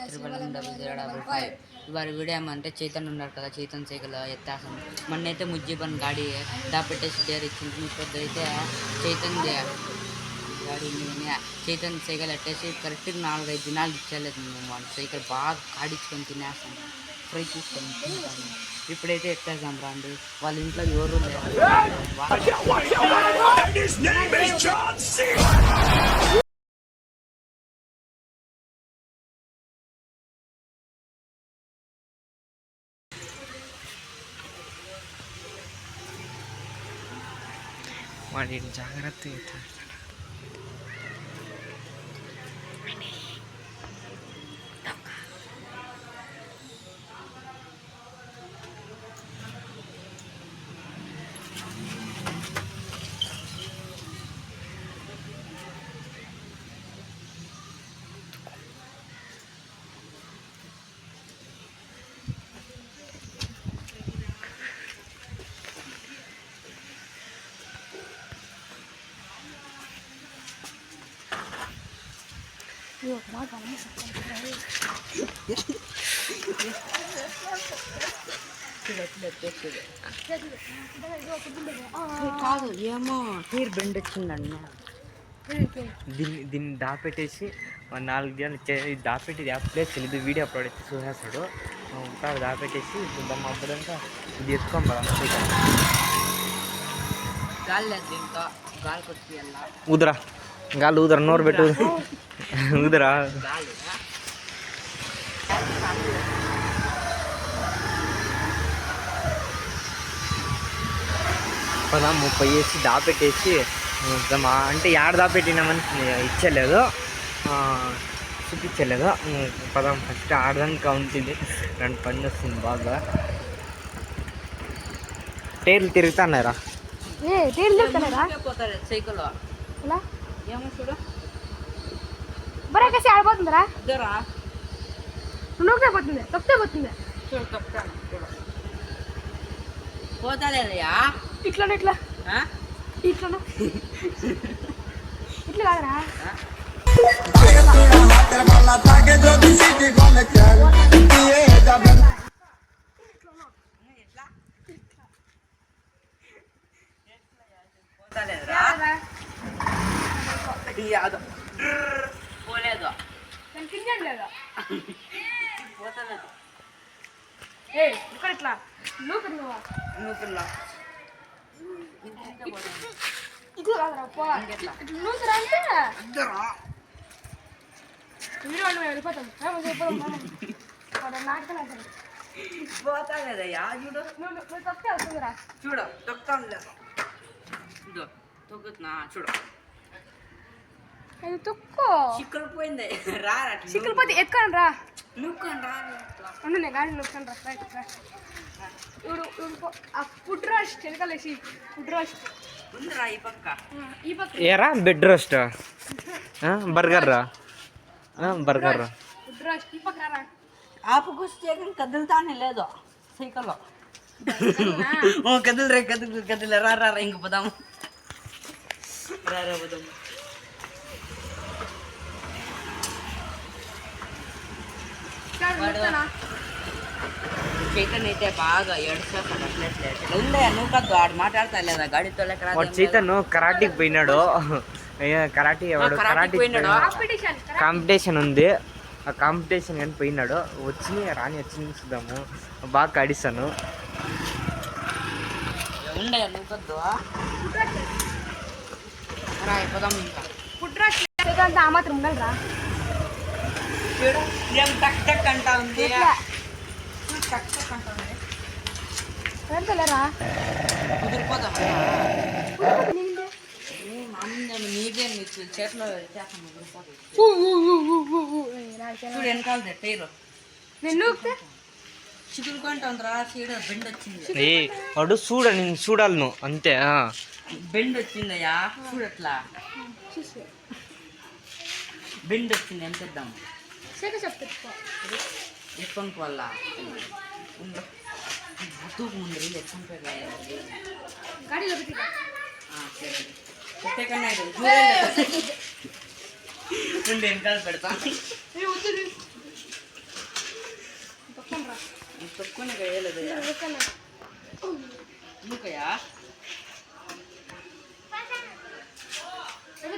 3 ఇవాళ వీడియో ఏమంటే చైతన్ ఉన్నారు కదా, చైతన్ సైకిల్ ఎత్తేస్తాం. మొన్నైతే ముజ్జిబన్ గాడి దాపెట్టేసి డేర్ ఇచ్చింది. ఇప్పుడు అయితే చైతన్ గాడి చైతన్ సైకిల్ ఎట్టేసి కరెక్ట్గా 4-5 దినాలు ఇచ్చేయలేదు. మేము వాళ్ళ సైకిల్ బాగా కాడించుకొని తినేస్తాం, ఫ్రై తీసుకొని తింటాము. ఇప్పుడైతే ఎత్తేద్దాం రండి. వాళ్ళ ఇంట్లో ఎవరు లేరు. వాడి జాగ్రత్త కాదు ఏమో టైర్ బెండ్ వచ్చిందన్న. దీన్ని దాపెట్టేసి 4 దినాలు దాపెట్టి ప్లేస్ తెలియదు. వీడియో అప్లోడ్ అయితే చూసేస్తాడు. ఉంటాడు దాపెట్టేసి దమ్మ అప్పుడంతా ఇది ఎత్తుకోం కదా. గాలి లేదు ఇంకా, గాలి కొట్టి ఊదరా, గాలి ఊదరా, నోరు పెట్టు ఊదరా. పదా 30 వేసి దాపెట్టేసి అంటే ఏడ దాపెట్టినామని ఇచ్చలేదు, చూపించలేదు. పదం ఫస్ట్ ఆడదానికి ఉంటుంది. 2 పని వస్తుంది బాగా. టైర్లు తిరుగుతున్నారా? సైకిల్ ఏమో చూడు బరాకేసి ఆడిపోతుందిరా. ఇద్దరా నువ్వుకే పోతుంది, తొక్కితే పోతుంది. చూడు తొక్కుతాను, చూడు పోతాలేదయ్యా. ఇట్లా ఇట్లా ఇట్లా ఇట్లా కాదురా. పోలేదు, పోతలేదు. ఇక్కడ ఇట్లా నువ్వు నువ్వులా ఇట్లా కాదురా. నువ్వురా అంటే మీరు వెళ్ళిపోతాం. నాటకాలు పోతాలేదయ్యా. చూడు నువ్వు తొక్కితే వస్తుందిరా. చూడు తొక్కుతాను లేదు, తొక్కుతున్నా చూడు. అది తొక్కు చిక్కులు పోయింది. రా చిక్కులు పోతే ఎత్తుకొని రా. నువ్వుకొని రా. నేను గాడి నొక్కాను రా. రైట్ రా. ఇప్పుడు ఆ ఫుడ్ రష్ వెనకాలేసి ఫుడ్ రష్ ఉందిరా ఈ పక్క. ఏరా బెడ్ రోస్ట్, బర్గర్ రా, బర్గర్ రా. ఫుడ్ రష్ ఈ పక్క రా. ఆపుకొస్తే కదులుతానే లేదు సైకిల్లో. కదులు కదులు రా రా ఇంక పోదాము. రా పోదాము. చైతన్ అయితే బాగా ఏడుస్తాడు. ఉందా నువ్వు కాదు ఆడు మాట్లాడతా లేదా గాడితో చైతన్ కరాటీకి పోయినాడు. కరాటీ కాంపిటీషన్ ఉంది. ఆ కాంపిటీషన్ కానీ పోయినాడు. రాని వచ్చింది చూద్దాము. బాగా ఆడిస్తాను. ఉండే నువ్వు కద్దు రా పోదాం. ఇంకా ఫుడ్ రష్ ఆ మాత్రం ఉండాలిరా. చూడు ఏం టక్ టక్ అంటా ఉంది. వెళ్తలేరా కుదిరిపోతాం. నీదే చేతిలో చూడు వెనకాల టైరు నేను చిక్కులు కొంటాం రా. చీడ బెండ్ వచ్చింది. వాడు నేను చూడాలి నువ్వు అంతే. బెండ్ వచ్చిందయ్యా చూడట్లా. బెండ్ వచ్చింది. ఎంత ఇద్దాం ఎత్తుకొని పోవాలా. తూపు ముందు ఎత్తుకొని పోయి గాడిలో పెట్టే కన్నా వెనకాల పెడతా. తొక్కుని వేయలేదయ్యా ఎందుకయ్యా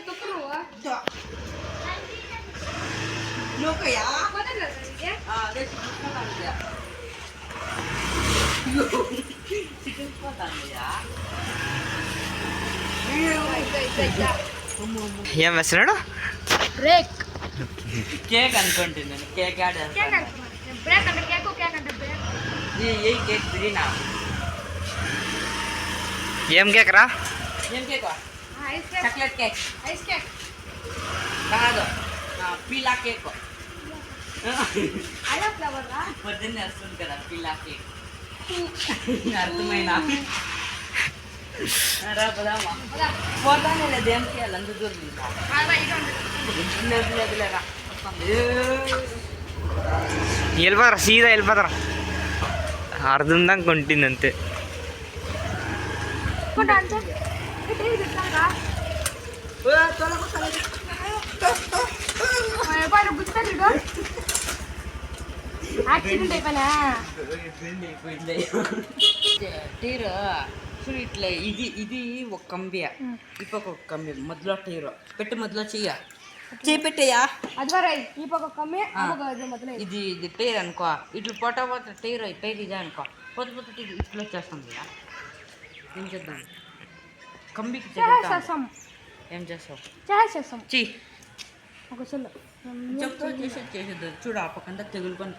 తొక్కు నువ్వు నువ్వుకయ్యా అదే చికెన్ పోతానయ్యా ఏం వేస్తున్నాడు? బ్రేక్ కేక్ అనుకోండి నేను కేక్ యాడ్ చేస్తాను బ్రేక్ అంటే కేక్ కేక్ అంటే బ్రేక్ ఏ కేక్ బిర్యానా ఏం కేక్ రా? ఏం cake ice cake chocolate cake ice cake కాదు పీలా కేక్ అలా ఫ్లేవర్ రా పొద్దున్నే వస్తుంది కదా పీలా కేక్ అర్థమైనా రా పదామా పోతానే లేదు ఏం చేయాలి అంత దూరం లేదులేరా వెళ్ళిపోతారా సీదా వెళ్ళిపోతారా అర్థం దాకా కొంటుంది అంతే యాక్సిడెంట్ అయిపోయినా టైర్ చూడు ఇట్లా ఇది ఒక కంబియా ఇప్పుడు ఒక కంబి మొదలో టైర్ పెట్టి మొదలో చేయి పెట్టయ్యా అది వరై ఈ పక్క కమ్మి ఆ పక్క అది మొదలై ఇది టైర్ అనుకో ఇట్లా పోతా టైర్ ఇదే అనుకో పోతే ఇట్లా వచ్చేస్తుంది ఏం చేద్దాం కంబికి చేసేస్తాం ఏం చేస్తావు చేసేస్తాం చెయ్యి ఒక చెల్లు చెప్తా చేసేద్దాం చూడు ఆ పక్కంతా తెగులుకొని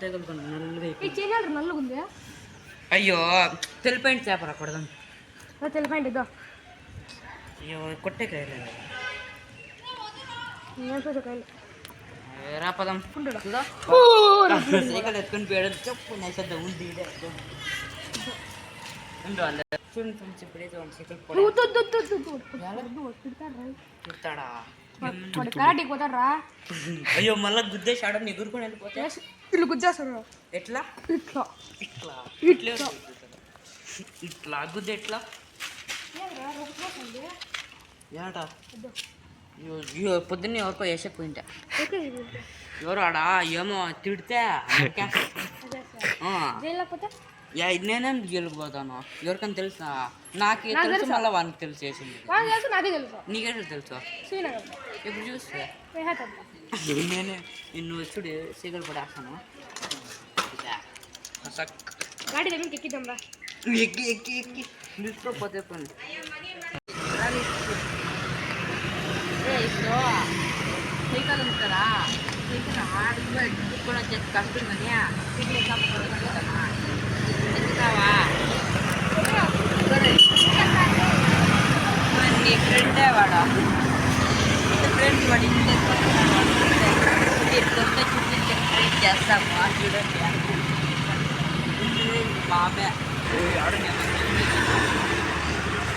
నల్లుగా ఈ అయిపోయింది. చేయనాడు నల్లుగా ఉంది అయ్యో తెలిపోయింది చేప రాకూడదాం తెలిపండి ఇదో అయ్యో కొట్టే కాయలేదు కాయలు రాపదం సైకిల్ ఎత్తుకొని పోయాడు చెప్పు నేసేద్దాం ఉంది చూడండి ఫ్రెండ్స్ ఇప్పుడైతే వాడు సైకిల్ తిడతాడా కరాటీకి పోతాడు అయ్యో మళ్ళీ గుద్దేశాడు ఎగురుకొని వెళ్ళిపోతే ఇల్లు గుద్దేస్తాడు ఎట్లా ఇట్లా ఇట్లా ఇట్లా గుద్ద ఎట్లా ఏడా పొద్దున్నే ఎవరికో వేసకపోయింటే ఎవరు ఆడా ఏమో తిడితే నేనేం జైలుకు పోతాను ఎవరికైనా తెలుసా నాకే తెలుసు మళ్ళీ వానికి తెలిసి చేసింది నాకే తెలుసు నీకే తెలుసు శ్రీనగర్ ఇప్పుడు చూస్తే నేనే నిన్ను చూడు సీగలు పడేస్తాను గాడి దగ్గరికి ఎక్కిద్దాం రా ఎక్కి నిలిచిపోతే పని ఇప్పుడు సైకిల్ ఉంది కదా సైకిల్ ఆడుకొని వచ్చేసి కష్టం కానీ సైకిల్ ఎక్కామా ఎక్కుతావా నీ ఫ్రెండే వాడా ఫ్రెండ్స్ వాడు ఇంటి ఎత్తుకొస్తే చూపించే ట్రై చేస్తాము చూడండి బాబే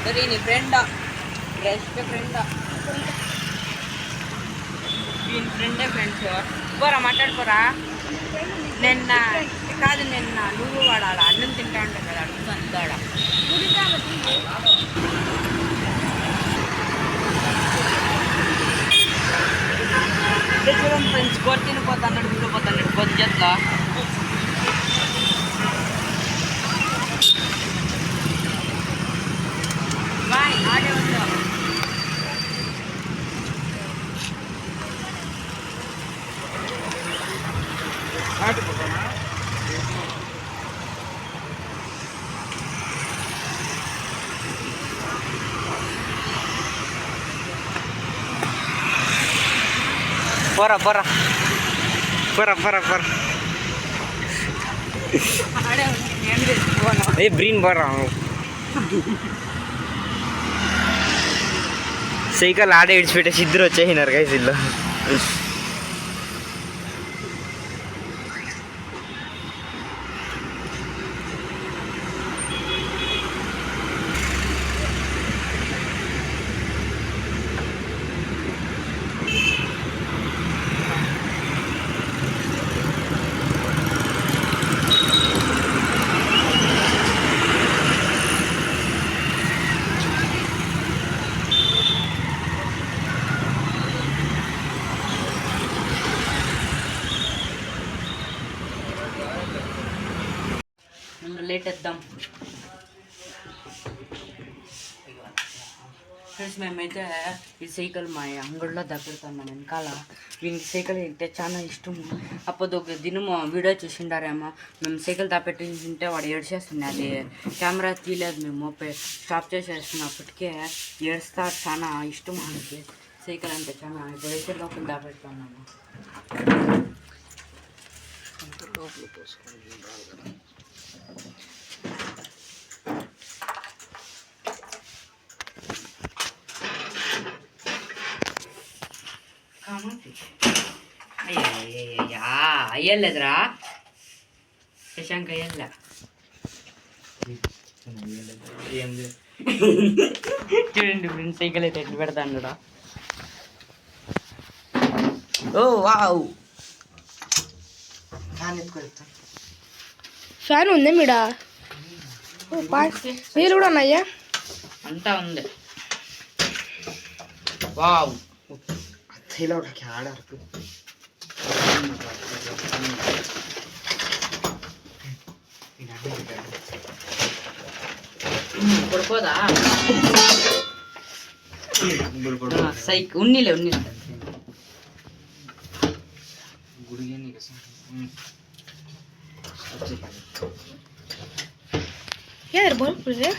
సరే నీ ఫ్రెండా బెస్ట్ ఫ్రెండా వీని ఫ్రెండ్స్ పోరా మాట్లాడుకోరా నిన్న కాదు నువ్వు వాడాలి అన్నం తింటా ఉంటావు కదా అడుగుతూ అంతాడా చూడండి ఫ్రెండ్స్ కోరి తినిపోతాడు ఊడిపోతాడు కొద్ది చేస్తా బాయ్ ఆడే ఉంటాం పోరా పోరా పోరా పోరా పోరా ఏ బ్రీన్ పోరా సైకిల్ ఆడే విడిచిపెట్టేసి ఇద్దరు వచ్చేసినారు గైస్ ఇల్లు పెట్టేద్దాం. ఫ్రెండ్స్ మేమైతే ఈ సైకిల్ మా అంగడిలో దగ్గరుతున్నాం వెనకాల. వీనికి సైకిల్ అంటే చాలా ఇష్టం. అప్పుడు ఒక దినము వీడియో చూసిండారేమో, మేము సైకిల్ దాపెట్టింటే వాడు ఏడ్చేస్తున్నాయి. అది కెమెరా తీయలేదు, మేము స్టాప్ చేసేస్తున్నప్పటికే ఏడుస్తా. చాలా ఇష్టం మనకి సైకిల్ అంటే చాలా. ఇప్పుడైతే లోపల దాపెడుతున్నాము. అయ్యలేదురా శశాంక్, అయ్యలే. ఏం లేదు. చూడండి ఫ్రెండ్స్, సైకిల్ అయితే ఎట్లా పెడతాను కూడా. ఓ వావ్, ఫ్యాన్ ఉందే మీడా? నీళ్ళు కూడా ఉన్నాయా? అంతా ఉంది. వావ్, పడిపోదా? సైకిల్ ఉన్నీలే. ఏది బల్బులు?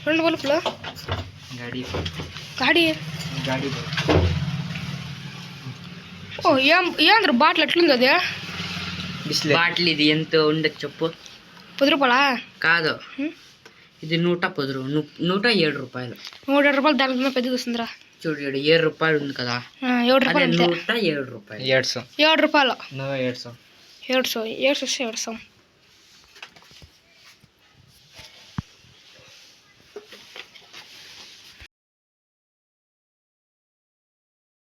2 బల్బులు గాడి. ఓ ఏంద్ర బాటిల్ ఎట్లుంది అది? బాటిల్ ఇది ఎంత ఉండదు చెప్పు? 10 రూపాయలా? కాదు, ఇది 107 రూపాయలు. 107 రూపాయలు దాని మీద పెద్దగా వస్తుందిరా. చూడు 7 రూపాయలు ఉంది కదా, 7 రూపాయలు. 107 రూపాయలు. 7 రూపాయలు. 700. 700 700.